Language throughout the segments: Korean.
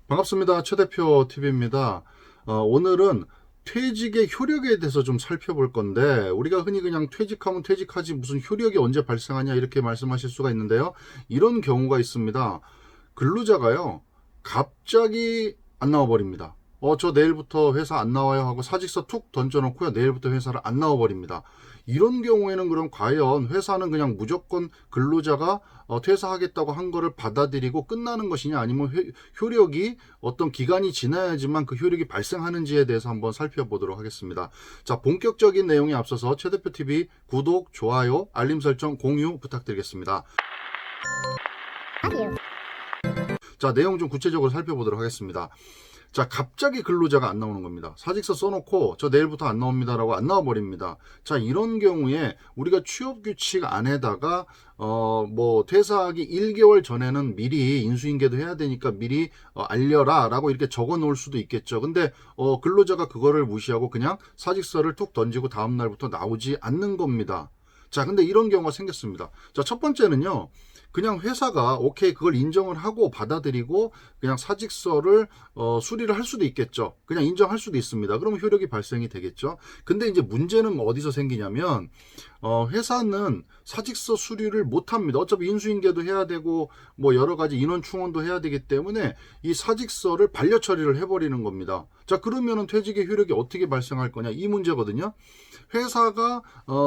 반갑습니다. 최 대표 TV입니다. 오늘은 퇴직의 효력에 대해서 좀 살펴볼 건데, 우리가 흔히 그냥 퇴직하면 퇴직하지 무슨 효력이 언제 발생하냐 이렇게 말씀하실 수가 있는데요. 이런 경우가 있습니다. 근로자가요, 갑자기 안 나와버립니다. 저 내일부터 회사 안 나와요 하고 사직서 툭 던져놓고요, 내일부터 회사를 안 나와버립니다. 이런 경우에는 그럼 과연 회사는 그냥 무조건 근로자가 퇴사하겠다고 한 거를 받아들이고 끝나는 것이냐, 아니면 효력이 어떤 기간이 지나야지만 그 효력이 발생하는지에 대해서 한번 살펴보도록 하겠습니다. 자, 본격적인 내용에 앞서서 최 대표 TV 구독, 좋아요, 알림 설정, 공유 부탁드리겠습니다. 자, 내용 좀 구체적으로 살펴보도록 하겠습니다. 자, 갑자기 근로자가 안 나오는 겁니다. 사직서 써놓고 저 내일부터 안 나옵니다라고 안 나와버립니다. 자, 이런 경우에 우리가 취업규칙 안에다가 퇴사하기 1개월 전에는 미리 인수인계도 해야 되니까 미리 알려라 라고 이렇게 적어 놓을 수도 있겠죠. 근데 근로자가 그거를 무시하고 그냥 사직서를 툭 던지고 다음날부터 나오지 않는 겁니다. 자, 근데 이런 경우가 생겼습니다. 자, 첫 번째는요, 그냥 회사가 오케이 그걸 인정을 하고 받아들이고 그냥 사직서를 수리를 할 수도 있겠죠. 그냥 인정할 수도 있습니다. 그러면 효력이 발생이 되겠죠. 근데 이제 문제는 어디서 생기냐면 회사는 사직서 수리를 못 합니다. 어차피 인수인계도 해야 되고 뭐 여러 가지 인원 충원도 해야 되기 때문에 이 사직서를 반려 처리를 해버리는 겁니다. 자, 그러면은 퇴직의 효력이 어떻게 발생할 거냐, 이 문제거든요. 회사가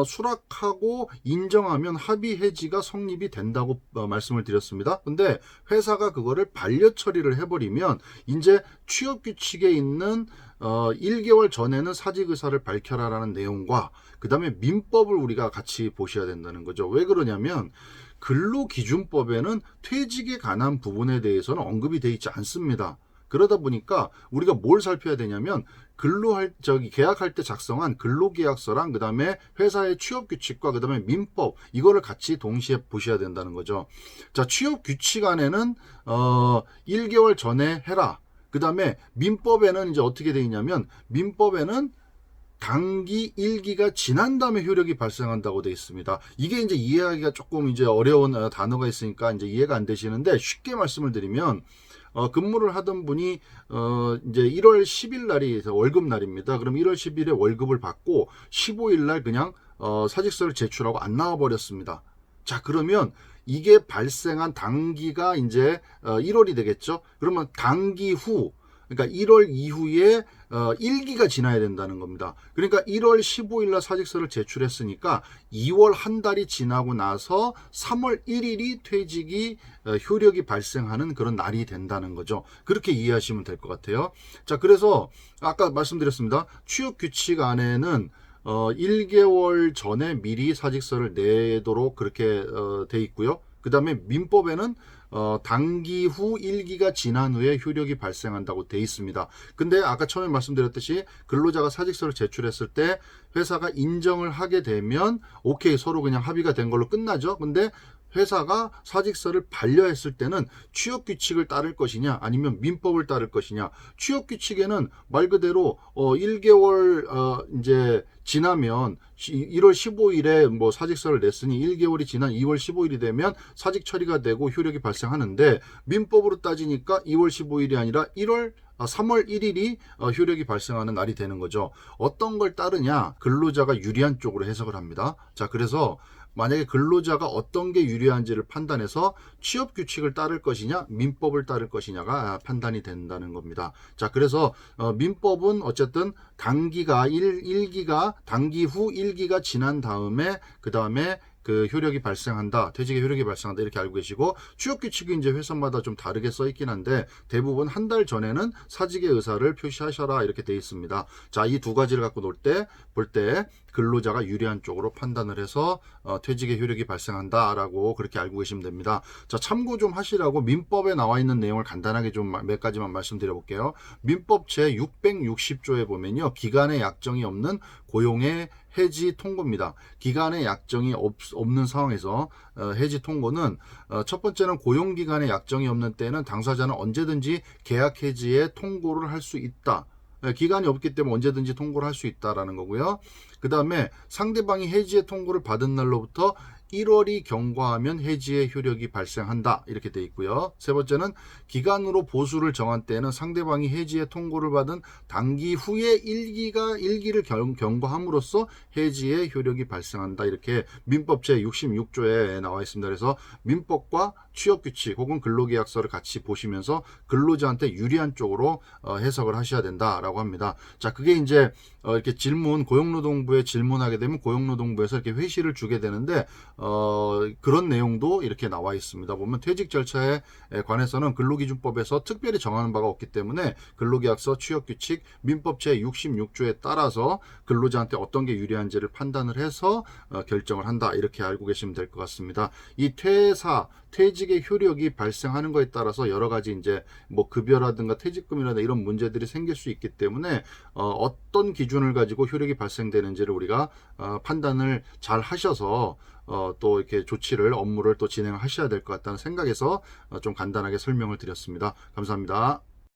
수락하고 인정하면 합의 해지가 성립이 된다고 말씀을 드렸습니다. 근데 회사가 그거를 반려 처리를 해버리면 이제 취업 규칙에 있는 1개월 전에는 사직 의사를 밝혀라라는 내용과 그 다음에 민법을 우리가 같이 보셔야 된다는 거죠. 왜 그러냐면 근로기준법에는 퇴직에 관한 부분에 대해서는 언급이 되어 있지 않습니다. 그러다 보니까 우리가 뭘 살펴야 되냐면 계약할 때 작성한 근로계약서랑 그 다음에 회사의 취업규칙과 그 다음에 민법, 이거를 같이 동시에 보셔야 된다는 거죠. 자, 취업규칙 안에는 1개월 전에 해라. 그 다음에 민법에는 이제 어떻게 되어 있냐면 민법에는 단기 1기가 지난 다음에 효력이 발생한다고 되어 있습니다. 이게 이제 이해하기가 조금 이제 어려운 단어가 있으니까 이제 이해가 안 되시는데, 쉽게 말씀을 드리면 근무를 하던 분이 이제 1월 10일 날이 월급 날입니다. 그럼 1월 10일에 월급을 받고 15일 날 그냥 사직서를 제출하고 안 나와 버렸습니다. 자, 그러면 이게 발생한 단기가 이제 1월이 되겠죠. 그러면 단기 후, 그러니까 1월 이후에 1기가 지나야 된다는 겁니다. 그러니까 1월 15일 날 사직서를 제출했으니까 2월 한 달이 지나고 나서 3월 1일이 퇴직이 효력이 발생하는 그런 날이 된다는 거죠. 그렇게 이해하시면 될 것 같아요. 자, 그래서 아까 말씀드렸습니다. 취업규칙 안에는 1개월 전에 미리 사직서를 내도록 그렇게 돼 있고요. 그 다음에 민법에는 단기 후 1기가 지난 후에 효력이 발생한다고 돼 있습니다. 근데 아까 처음에 말씀드렸듯이 근로자가 사직서를 제출했을 때 회사가 인정을 하게 되면 오케이, 서로 그냥 합의가 된 걸로 끝나죠. 근데 회사가 사직서를 반려했을 때는 취업규칙을 따를 것이냐 아니면 민법을 따를 것이냐. 취업규칙에는 말 그대로 1개월 이제 지나면 1월 15일에 뭐 사직서를 냈으니 1개월이 지난 2월 15일이 되면 사직 처리가 되고 효력이 발생하는데, 민법으로 따지니까 2월 15일이 아니라 3월 1일이 효력이 발생하는 날이 되는 거죠. 어떤 걸 따르냐, 근로자가 유리한 쪽으로 해석을 합니다. 자, 그래서 만약에 근로자가 어떤 게 유리한지를 판단해서 취업규칙을 따를 것이냐 민법을 따를 것이냐가 판단이 된다는 겁니다. 자, 그래서 민법은 어쨌든 단기가 1기가 단기 후 1기가 지난 다음에 그 다음에 그 효력이 발생한다, 퇴직의 효력이 발생한다, 이렇게 알고 계시고, 취업규칙이 이제 회사마다 좀 다르게 써 있긴 한데 대부분 한 달 전에는 사직의 의사를 표시하셔라 이렇게 돼 있습니다. 자, 이 두 가지를 갖고 볼 때 근로자가 유리한 쪽으로 판단을 해서 퇴직의 효력이 발생한다라고 그렇게 알고 계시면 됩니다. 자, 참고 좀 하시라고 민법에 나와 있는 내용을 간단하게 좀 몇 가지만 말씀드려 볼게요. 민법 제 660조에 보면요, 기간의 약정이 없는 고용의 해지 통고입니다. 기간의 약정이 없는 상황에서 해지 통고는 첫 번째는 고용기간의 약정이 없는 때는 당사자는 언제든지 계약 해지에 통고를 할 수 있다. 기간이 없기 때문에 언제든지 통고를 할 수 있다라는 거고요. 그 다음에 상대방이 해지의 통고를 받은 날로부터 1월이 경과하면 해지의 효력이 발생한다 이렇게 돼 있고요. 세 번째는 기간으로 보수를 정한 때에는 상대방이 해지의 통고를 받은 단기 후에 일기를 경과함으로써 해지의 효력이 발생한다 이렇게 민법 제66조에 나와 있습니다. 그래서 민법과 취업규칙 혹은 근로계약서를 같이 보시면서 근로자한테 유리한 쪽으로 해석을 하셔야 된다라고 합니다. 자, 그게 이제 이렇게 고용노동부에 질문하게 되면 고용노동부에서 이렇게 회시를 주게 되는데 그런 내용도 이렇게 나와 있습니다. 보면 퇴직 절차에 관해서는 근로기준법에서 특별히 정하는 바가 없기 때문에 근로계약서, 취업규칙, 민법 제66조에 따라서 근로자한테 어떤 게 유리한지를 판단을 해서 결정을 한다 이렇게 알고 계시면 될 것 같습니다. 이 퇴직의 효력이 발생하는 것에 따라서 여러 가지 이제 뭐 급여라든가 퇴직금이라든가 이런 문제들이 생길 수 있기 때문에 어떤 기준을 가지고 효력이 발생되는지를 우리가 판단을 잘 하셔서 또 이렇게 업무를 또 진행하셔야 될 것 같다는 생각에서 좀 간단하게 설명을 드렸습니다. 감사합니다.